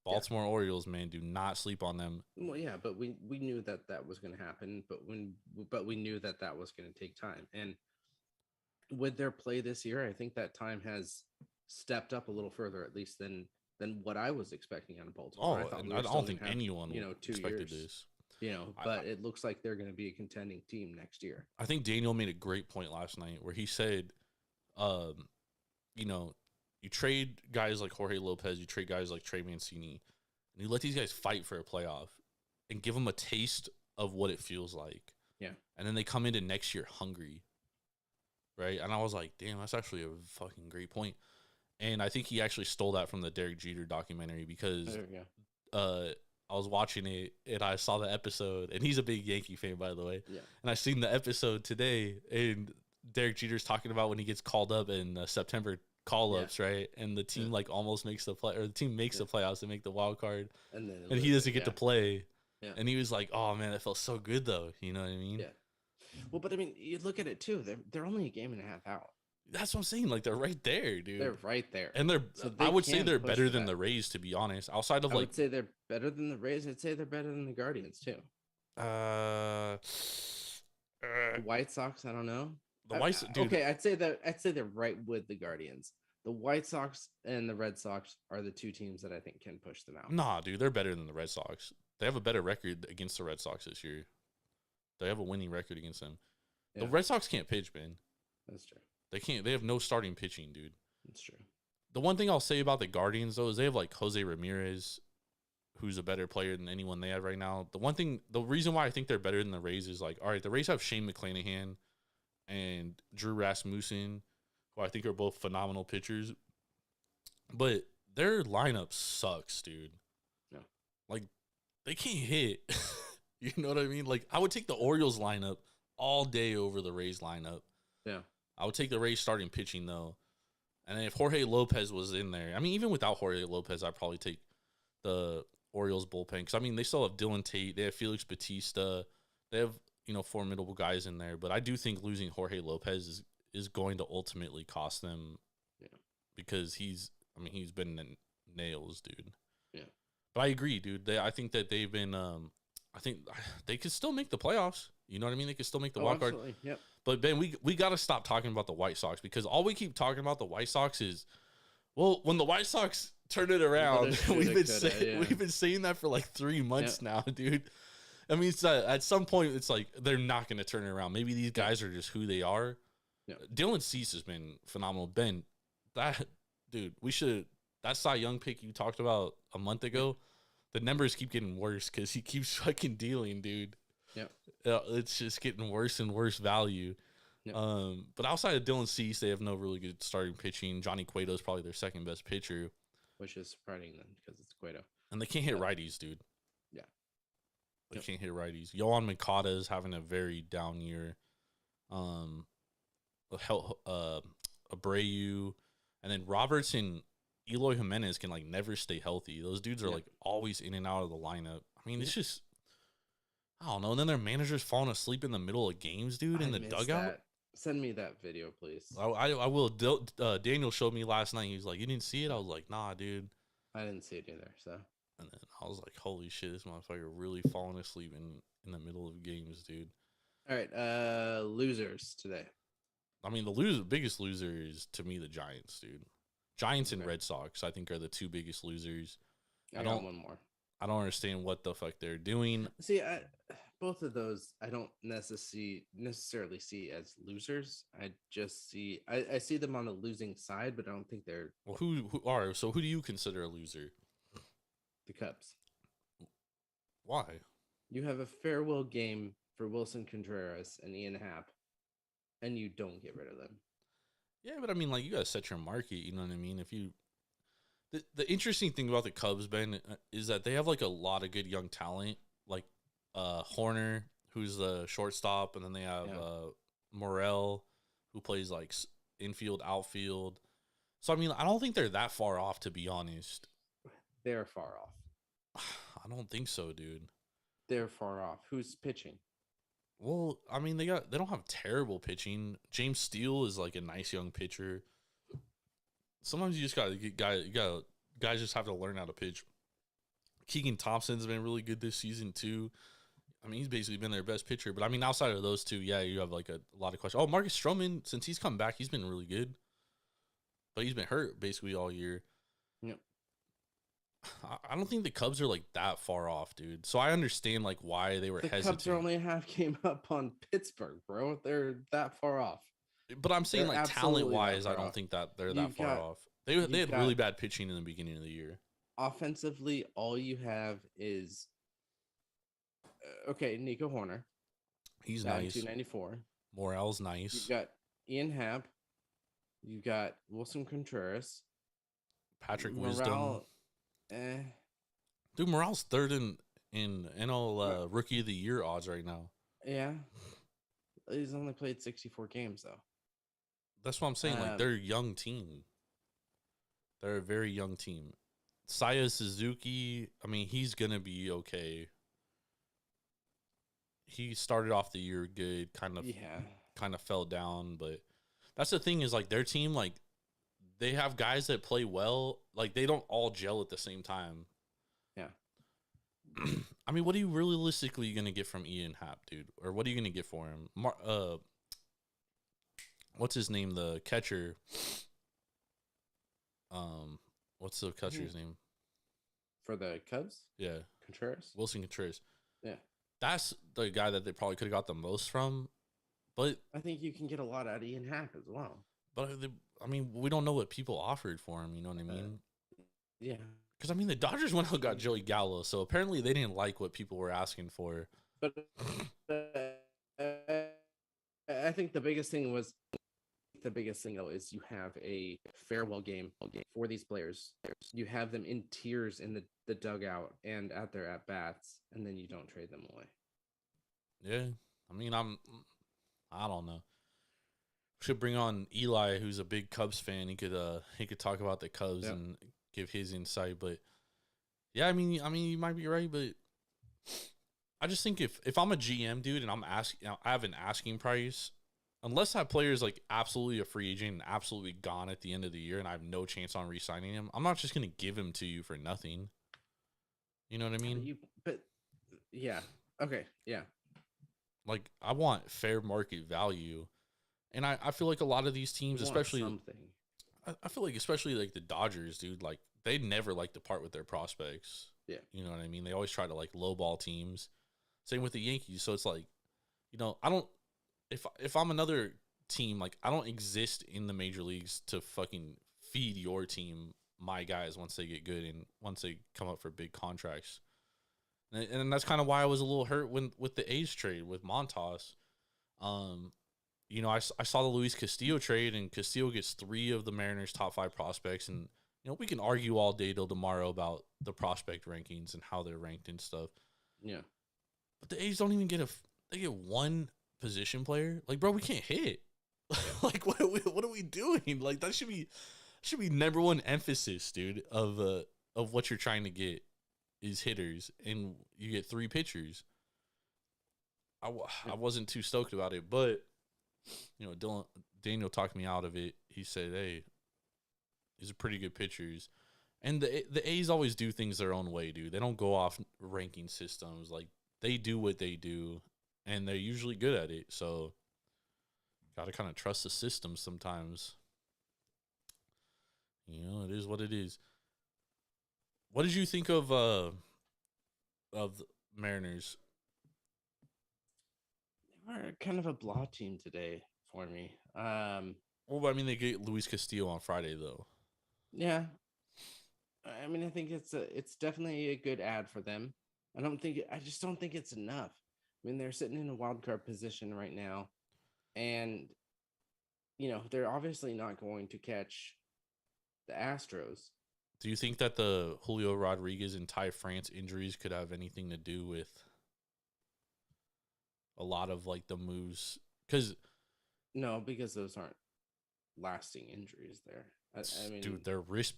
Baltimore Orioles, man, do not sleep on them. Well, yeah, but we knew that was going to happen, but we knew that was going to take time. And with their play this year, I think that time has stepped up a little further, at least than what I was expecting out of Baltimore. I don't think anyone 2 expected years, this. But it looks like they're going to be a contending team next year. I think Daniel made a great point last night where he said, you trade guys like Jorge Lopez, you trade guys like Trey Mancini, and you let these guys fight for a playoff and give them a taste of what it feels like. Yeah. And then they come into next year hungry. Right. And I was like, damn, that's actually a fucking great point. And I think he actually stole that from the Derek Jeter documentary because I was watching it and I saw the episode, and he's a big Yankee fan, by the way. Yeah. And I seen the episode today, and Derek Jeter's talking about when he gets called up in September call-ups, right? And the team like almost makes the play, or the team makes the playoffs to make the wild card, and he doesn't get to play. Yeah. And he was like, "Oh man, that felt so good, though." You know what I mean? Yeah. Well, but I mean, you look at it too. They're only a game and a half out. That's what I'm saying. Like, they're right there, dude. They're right there, and I would say they're better than the Rays, to be honest. Outside of I would say they're better than the Rays. I'd say they're better than the Guardians too. The White Sox, I don't know. The White Sox, dude. Okay, I'd say they're right with the Guardians. The White Sox and the Red Sox are the 2 teams that I think can push them out. Nah, dude, they're better than the Red Sox. They have a better record against the Red Sox this year. They have a winning record against them. Yeah. The Red Sox can't pitch, man. That's true. They can't. They have no starting pitching, dude. That's true. The one thing I'll say about the Guardians, though, is they have like Jose Ramirez, who's a better player than anyone they have right now. The reason why I think they're better than the Rays is like, all right, the Rays have Shane McClanahan and Drew Rasmussen, who I think are both phenomenal pitchers, but their lineup sucks, dude. Yeah. Like, they can't hit. You know what I mean? Like, I would take the Orioles lineup all day over the Rays lineup. Yeah. I would take the Rays starting pitching, though. And if Jorge Lopez was in there, I mean, even without Jorge Lopez, I'd probably take the Orioles bullpen. Because, I mean, they still have Dylan Tate. They have Felix Bautista. They have, formidable guys in there. But I do think losing Jorge Lopez is going to ultimately cost them because he's been in nails, dude. Yeah. But I agree, dude. I think that they've been. I think they could still make the playoffs. You know what I mean? They could still make the wild card. Absolutely. Yep. But Ben, we got to stop talking about the White Sox, because all we keep talking about the White Sox is, well, when the White Sox turn it around, we've been saying that for like 3 months now, dude. I mean, it's, at some point, it's like they're not going to turn it around. Maybe these guys are just who they are. Yeah. Dylan Cease has been phenomenal. Ben, that Cy Young pick you talked about a month ago, the numbers keep getting worse because he keeps fucking dealing, dude. Yep. It's just getting worse and worse value. Yep. But outside of Dylan Cease, they have no really good starting pitching. Johnny Cueto is probably their second best pitcher. Which is surprising then, because it's Cueto. And they can't hit righties, dude. Yeah. They can't hit righties. Yohan Moncada is having a very down year. Abreu, and then Roberts and Eloy Jimenez can like never stay healthy. Those dudes are like always in and out of the lineup. I mean, it's just, I don't know. And then their managers falling asleep in the middle of games, dude, in the dugout. That. Send me that video, please. I will. Daniel showed me last night. He was like, "You didn't see it?" I was like, "Nah, dude." I didn't see it either. So. And then I was like, "Holy shit, this motherfucker really falling asleep in the middle of games, dude." All right, losers today. I mean, the biggest loser is, to me, the Giants, dude. Giants and Red Sox, I think, are the two biggest losers. I got one more. I don't understand what the fuck they're doing. See, both of those I don't necessarily see as losers. I just see I see them on the losing side, but I don't think they're. Well, who do you consider a loser? The Cubs. Why? You have a farewell game for Wilson Contreras and Ian Happ, and you don't get rid of them. Yeah, but I mean, like, you gotta set your market. You know what I mean? If you, the interesting thing about the Cubs, Ben, is that they have like a lot of good young talent, like Horner, who's the shortstop, and then they have Morel, who plays like infield, outfield. So I mean, I don't think they're that far off, to be honest. They're far off. I don't think so, dude. They're far off. Who's pitching? Well, I mean, they don't have terrible pitching. James Steele is like a nice young pitcher. Sometimes you just gotta get guys just have to learn how to pitch. Keegan Thompson's been really good this season too. I mean, he's basically been their best pitcher. But I mean, outside of those two, yeah, you have like a lot of questions. Oh, Marcus Stroman, since he's come back, he's been really good. But he's been hurt basically all year. Yep. I don't think the Cubs are like that far off, dude. So I understand like why they were hesitant. The Cubs are only a half game up on Pittsburgh, bro. They're that far off. But I'm saying, like, talent-wise, I don't think that they're that far off. They had really bad pitching in the beginning of the year. Offensively, all you have is Nico Horner. He's nice. 294. Morel's nice. You got Ian Happ. You got Wilson Contreras. Patrick Wisdom. Dude, Morel's third in NL Rookie of the Year odds right now. Yeah. He's only played 64 games, though. That's what I'm saying. Like, they're a young team. They're a very young team. Saya Suzuki, I mean, he's going to be okay. He started off the year good, kind of fell down. But that's the thing is, like, their team, like, they have guys that play well. Like, they don't all gel at the same time. Yeah. I mean, what are you realistically going to get from Ian Happ, dude? Or what are you going to get for him? What's his name? The catcher. What's the catcher's name? For the Cubs? Yeah. Contreras? Wilson Contreras. Yeah. That's the guy that they probably could have got the most from. But I think you can get a lot out of Ian Happ as well. But, I mean, we don't know what people offered for him. You know what I mean? Yeah. Because, I mean, the Dodgers went out and got Joey Gallo. So, apparently, they didn't like what people were asking for. But I think the biggest thing though is you have a farewell game for these players. You have them in tears in the dugout and at their at bats, and then you don't trade them away. Yeah, I mean, I don't know. Should bring on Eli, who's a big Cubs fan. He could talk about the Cubs and give his insight. But yeah, I mean, you might be right, but I just think if I'm a GM, dude, and I have an asking price unless that player is like absolutely a free agent and absolutely gone at the end of the year and I have no chance on re-signing him, I'm not just going to give him to you for nothing. You know what I mean? But yeah. Okay. Yeah. Like, I want fair market value. And I feel like a lot of these teams, especially something. I feel like especially like the Dodgers, dude, like they never like to part with their prospects. Yeah. You know what I mean? They always try to like lowball teams. Same with the Yankees. So it's like, you know, I don't if I'm another team, like I don't exist in the major leagues to fucking feed your team my guys once they get good and once they come up for big contracts. And that's kind of why I was a little hurt with the A's trade with Montas. You know, I saw the Luis Castillo trade, and Castillo gets 3 of the Mariners' top 5 prospects. And, you know, we can argue all day till tomorrow about the prospect rankings and how they're ranked and stuff. Yeah. But the A's don't even they get 1 position player. Like, bro, we can't hit. Like, what are we doing? Like, that should be number one emphasis, dude, of what you're trying to get is hitters, and you get 3 pitchers. I wasn't too stoked about it, but you know, Daniel talked me out of it. He said, "Hey, these are pretty good pitchers," and the A's always do things their own way, dude. They don't go off ranking systems. Like, they do what they do, and they're usually good at it. So, gotta kind of trust the system sometimes. You know, it is what it is. What did you think of the Mariners? They were kind of a blah team today for me. Well, I mean, they get Luis Castillo on Friday, though. Yeah. I mean, I think it's definitely a good ad for them. I just don't think it's enough. I mean, they're sitting in a wild card position right now, and you know, they're obviously not going to catch the Astros. Do you think that the Julio Rodriguez and Ty France injuries could have anything to do with a lot of like the moves? No, because those aren't lasting injuries there. I mean, dude,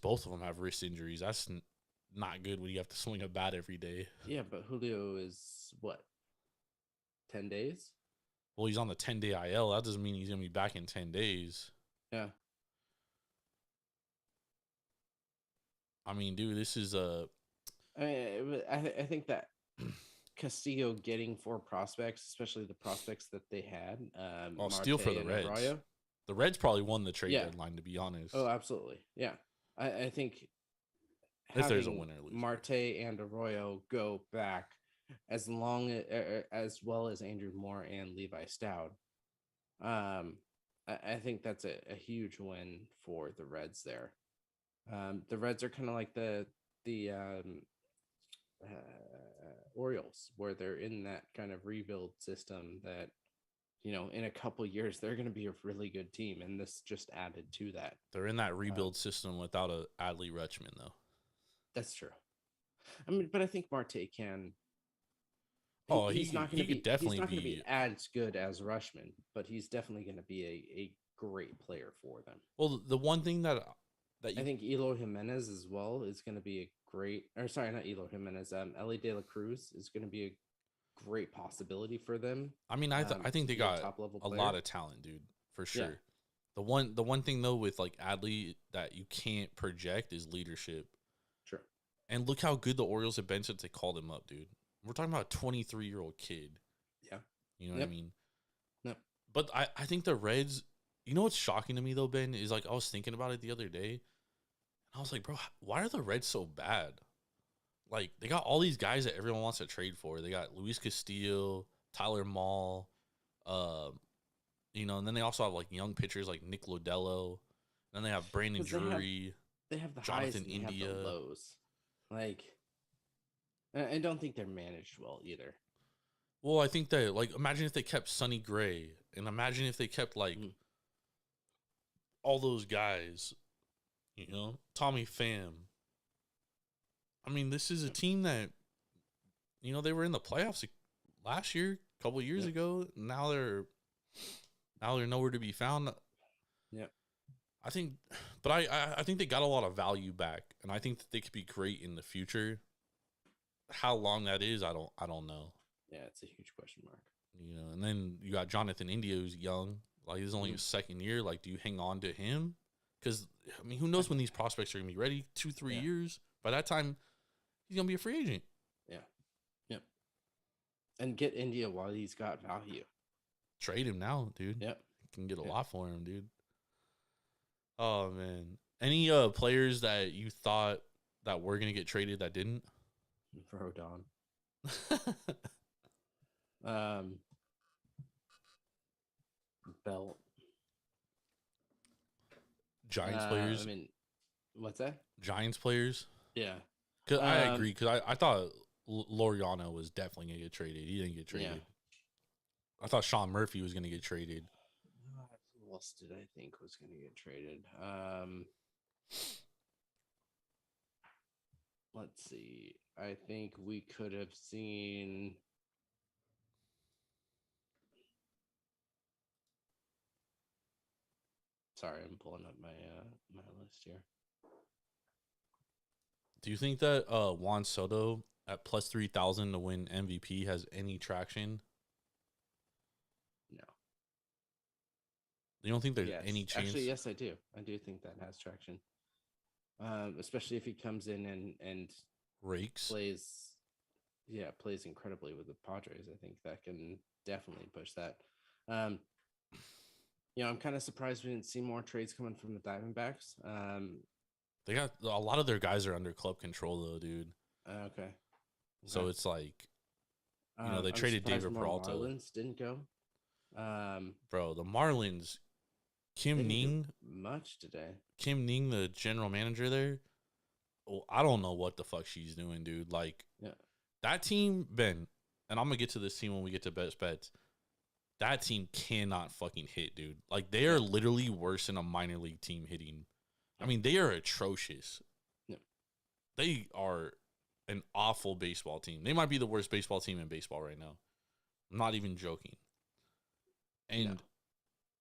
both of them have wrist injuries. That's not good when you have to swing a bat every day. Yeah, but Julio is what, 10 days? Well, he's on the 10-day IL. That doesn't mean he's going to be back in 10 days. Yeah. I mean, dude, this is I think that Castillo getting 4 prospects, especially the prospects that they had. I'll steal for the Reds. Arroyo. The Reds probably won the trade deadline, to be honest. Oh, absolutely. Yeah. I think if there's a winner, loser. Marte and Arroyo go back as well as Andrew Moore and Levi Stout. I think that's a huge win for the Reds there. The Reds are kind of like the Orioles, where they're in that kind of rebuild system that, you know, in a couple years they're going to be a really good team, and this just added to that. They're in that rebuild system without a Adley Rutschman, though. That's true. I mean, but I think Marte can. He's not going to be definitely he's not going to be as good as Rutschman, but he's definitely going to be a great player for them. Well, the one thing that I think Eloy Jimenez as well is going to be a great, or sorry, not Eloy Jimenez. Ellie De La Cruz is going to be a great possibility for them. I mean, I think they got a lot of talent, dude, for sure. Yeah. The one thing though with like Adley that you can't project is leadership. Sure. And look how good the Orioles have been since they called him up, dude. We're talking about a 23-year-old kid. Yeah. You know what I mean? Yep. But I think the Reds, you know what's shocking to me though, Ben, is like I was thinking about it the other day. And I was like, bro, why are the Reds so bad? Like, they got all these guys that everyone wants to trade for. They got Luis Castillo, Tyler Mahle, you know, and then they also have like young pitchers like Nick Lodelo. Then they have Brandon Drury. They have the Jonathan highs and India. Have the lows. Like, I don't think they're managed well either. Well, I think that, like, imagine if they kept Sonny Gray, and imagine if they kept like all those guys, you know, Tommy Pham. I mean, this is a team that, you know, they were in the playoffs last year, a couple of years ago. Now they're nowhere to be found. Yeah, I think, but I think they got a lot of value back, and I think that they could be great in the future. How long that is, I don't know. Yeah, it's a huge question mark. You know, and then you got Jonathan India, who's young. Like, this is only his second year. Like, do you hang on to him? Because, I mean, who knows when these prospects are going to be ready? 2-3 years. By that time, he's going to be a free agent. Yeah. Yep. And get India while he's got value. Trade him now, dude. Yep. Can get a lot for him, dude. Oh, man. Any players that you thought that were going to get traded that didn't? For Rodon. Belt. Giants players. I mean, what's that? Giants players. Yeah. Cause I agree. Because I thought Laureano was definitely going to get traded. He didn't get traded. Yeah. I thought Sean Murphy was going to get traded. Who else did I think was going to get traded? Let's see. I think we could have seen. Sorry, I'm pulling up my my list here. Do you think that Juan Soto at plus 3,000 to win MVP has any traction? No. You don't think there's any chance? Actually, yes, I do. I do think that has traction. Especially if he comes in and rakes plays incredibly with the Padres. I think that can definitely push that. I'm kind of surprised we didn't see more trades coming from the Diamondbacks. They got a lot of their guys are under club control though, dude. Okay. So it's like, they I'm traded David more Peralta. Marlins didn't go. Bro, the Marlins, Kim Ning, much today. Kim Ning, the general manager there. Oh, I don't know what the fuck she's doing, dude. Like, that team, Ben, and I'm gonna get to this team when we get to best bets. That team cannot fucking hit, dude. Like, they are literally worse than a minor league team hitting. I mean, they are atrocious. Yeah. They are an awful baseball team. They might be the worst baseball team in baseball right now. I'm not even joking. And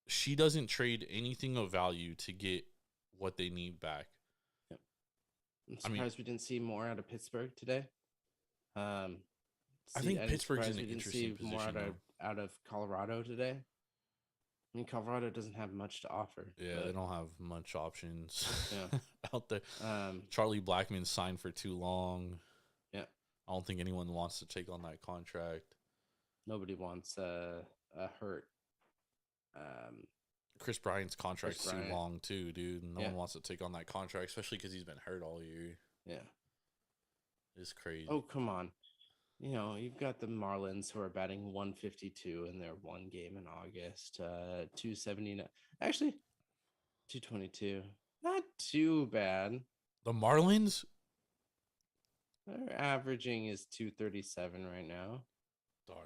she doesn't trade anything of value to get what they need back. Yep. I'm surprised we didn't see more out of Pittsburgh today. I think Pittsburgh's in an interesting position. More out of Colorado today. I mean, Colorado doesn't have much to offer. Yeah, they don't have much options Yeah. out there. Charlie Blackmon signed for too long. Yeah. I don't think anyone wants to take on that contract. Nobody wants a hurt. Chris Bryant's contract's too long too, dude. No one wants to take on that contract, especially because he's been hurt all year. Yeah. It's crazy. Oh, come on. You've got the Marlins who are batting 152 in their one game in August, 279. Actually, 222. Not too bad. The Marlins? Their averaging is 237 right now. Dog,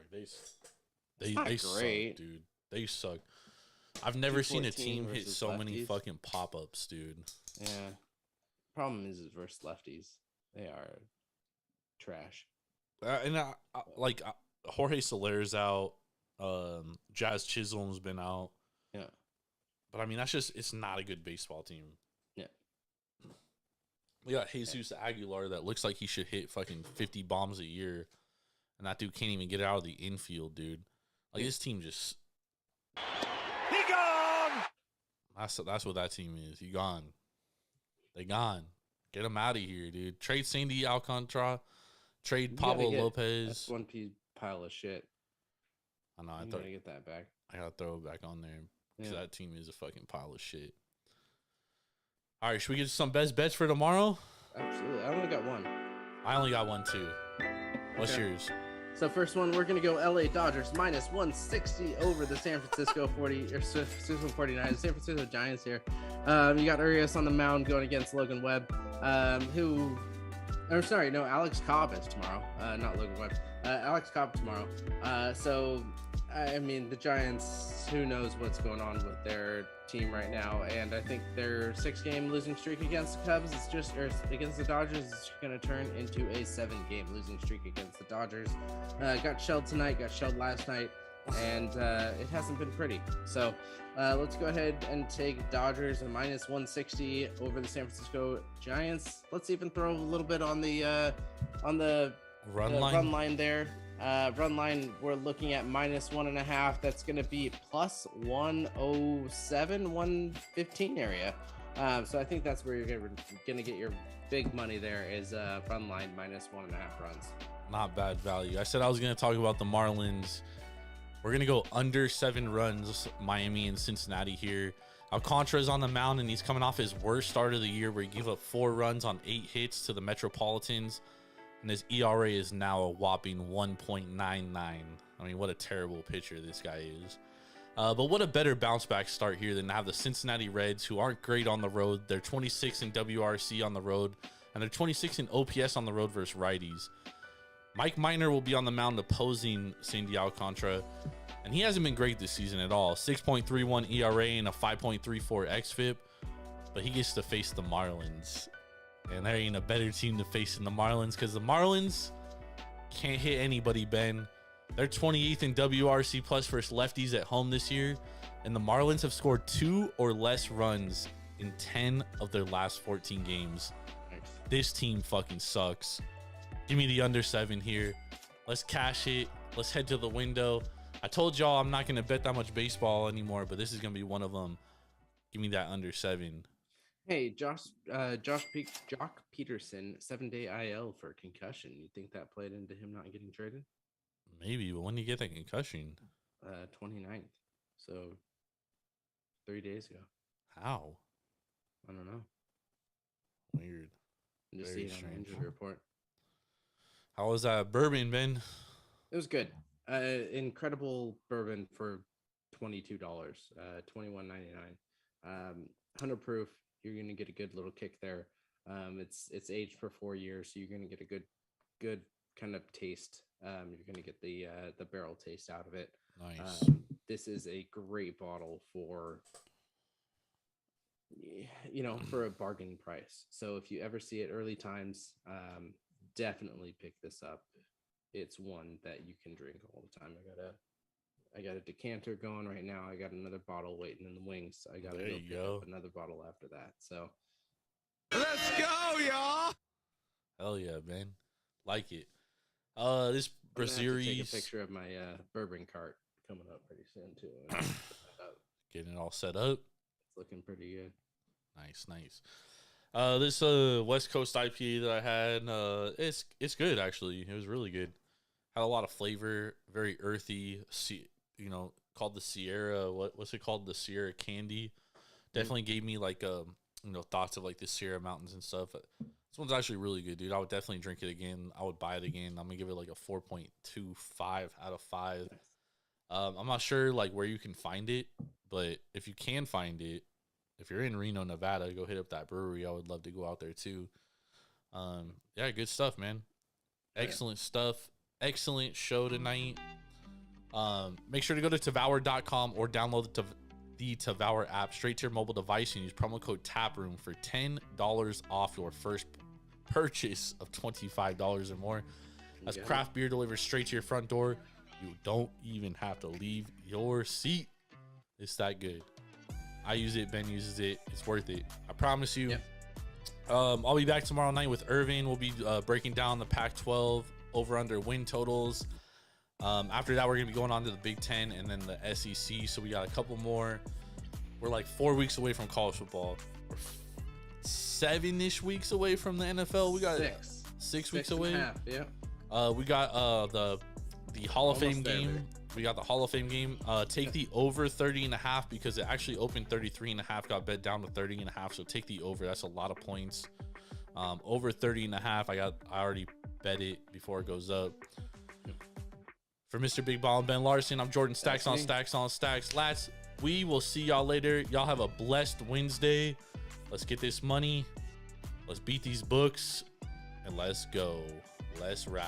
they great. suck, dude. They suck. I've never seen a team hit so many fucking pop-ups, dude. Yeah. Problem is versus lefties. They are trash. Jorge Soler's out. Jazz Chisholm's been out. Yeah. But I mean, it's not a good baseball team. Yeah. We got Jesus Aguilar that looks like he should hit fucking 50 bombs a year. And that dude can't even get out of the infield, dude. Like, this team just... He gone! That's what that team is. He gone. They gone. Get him out of here, dude. Trade Sandy Alcantara. Trade Pablo Lopez. That's one pile of shit. I know. I gotta get that back. I gotta throw it back on there because that team is a fucking pile of shit. All right, should we get some best bets for tomorrow? Absolutely. I only got one. I only got one too. What's yours? So first one, we're gonna go LA Dodgers minus 160 over the San Francisco 49ers. San Francisco Giants here. You got Urias on the mound going against Logan Webb, Alex Cobb is tomorrow. Not Logan Webb. Alex Cobb tomorrow. So, I mean, the Giants, who knows what's going on with their team right now. And I think their 6-game losing streak against the Cubs against the Dodgers is going to turn into a 7-game losing streak against the Dodgers. Got shelled tonight, got shelled last night, and it hasn't been pretty. So let's go ahead and take Dodgers and minus 160 over the San Francisco Giants. Let's even throw a little bit on the run line there. Run line, we're looking at -1.5. That's going to be plus 107, 115 area. So I think that's where you're going to get your big money there is run line -1.5 runs. Not bad value. I said I was going to talk about the Marlins. We're going to go under 7 runs, Miami and Cincinnati here. Alcantara's on the mound, and he's coming off his worst start of the year where he gave up 4 runs on 8 hits to the Metropolitans. And his ERA is now a whopping 1.99. I mean, what a terrible pitcher this guy is. But what a better bounce back start here than to have the Cincinnati Reds, who aren't great on the road. They're 26 in WRC on the road, and they're 26 in OPS on the road versus righties. Mike Minor will be on the mound opposing Sandy Alcantara, and he hasn't been great this season at all. 6.31 ERA and a 5.34 xFIP, but he gets to face the Marlins. And there ain't a better team to face than the Marlins, because the Marlins can't hit anybody, Ben. They're 28th in WRC plus versus lefties at home this year, and the Marlins have scored 2 or less runs in 10 of their last 14 games. This team fucking sucks. Give me the under 7 here. Let's cash it. Let's head to the window. I told y'all I'm not going to bet that much baseball anymore, but this is going to be one of them. Give me that under 7. Hey, Jock Peterson, 7-day IL for concussion. You think that played into him not getting traded? Maybe, but when do you get that concussion? 29th. So 3 days ago. How? I don't know. Weird. I'm just Very seeing on the strange. injury report. How was that bourbon, Ben? It was good. Incredible bourbon for $22, $21.99. 100 proof. You're gonna get a good little kick there. It's aged for 4 years, so you're gonna get a good kind of taste. You're gonna get the barrel taste out of it. Nice. This is a great bottle for for a bargain price. So if you ever see it early times, definitely pick this up. It's one that you can drink all the time. I got a decanter going right now. I got another bottle waiting in the wings. I got to go pick up another bottle after that. So Let's go, y'all. Hell yeah, man. Like it. This I'm gonna have to Brazieri's take a picture of my bourbon cart coming up pretty soon too. getting it all set up. It's looking pretty good. Nice. This West Coast IPA that I had, it's good actually. It was really good. Had a lot of flavor, very earthy. Called the Sierra. What's it called? The Sierra Candy. Definitely gave me like thoughts of like the Sierra Mountains and stuff. This one's actually really good, dude. I would definitely drink it again. I would buy it again. I'm gonna give it like a 4.25 out of 5. I'm not sure like where you can find it, but if you can find it, if you're in Reno, Nevada, go hit up that brewery. I would love to go out there too. Yeah, good stuff, man. Excellent stuff. Excellent show tonight. Make sure to go to Tavour.com or download the Tavour app straight to your mobile device and use promo code Taproom for $10 off your first purchase of $25 or more. That's craft beer delivered straight to your front door. You don't even have to leave your seat. It's that good. I use it. Ben uses it. It's worth it. I promise you. Yep. I'll be back tomorrow night with Irvin. We'll be breaking down the Pac-12 over-under win totals. After that, we're going to be going on to the Big Ten and then the SEC. So we got a couple more. We're like 4 weeks away from college football. We're 7-ish weeks away from the NFL. We got 6 weeks away. Yeah. We got the Hall of Fame game. There. We got the Hall of Fame game. Take the over 30.5 because it actually opened 33.5, got bet down to 30.5. So take the over. That's a lot of points. Over 30.5. I already bet it before it goes up. For Mr. Big Ball and Ben Larson, I'm Jordan Stacks on Stacks on Stacks. Lads, we will see y'all later. Y'all have a blessed Wednesday. Let's get this money. Let's beat these books. And let's go. Let's ride.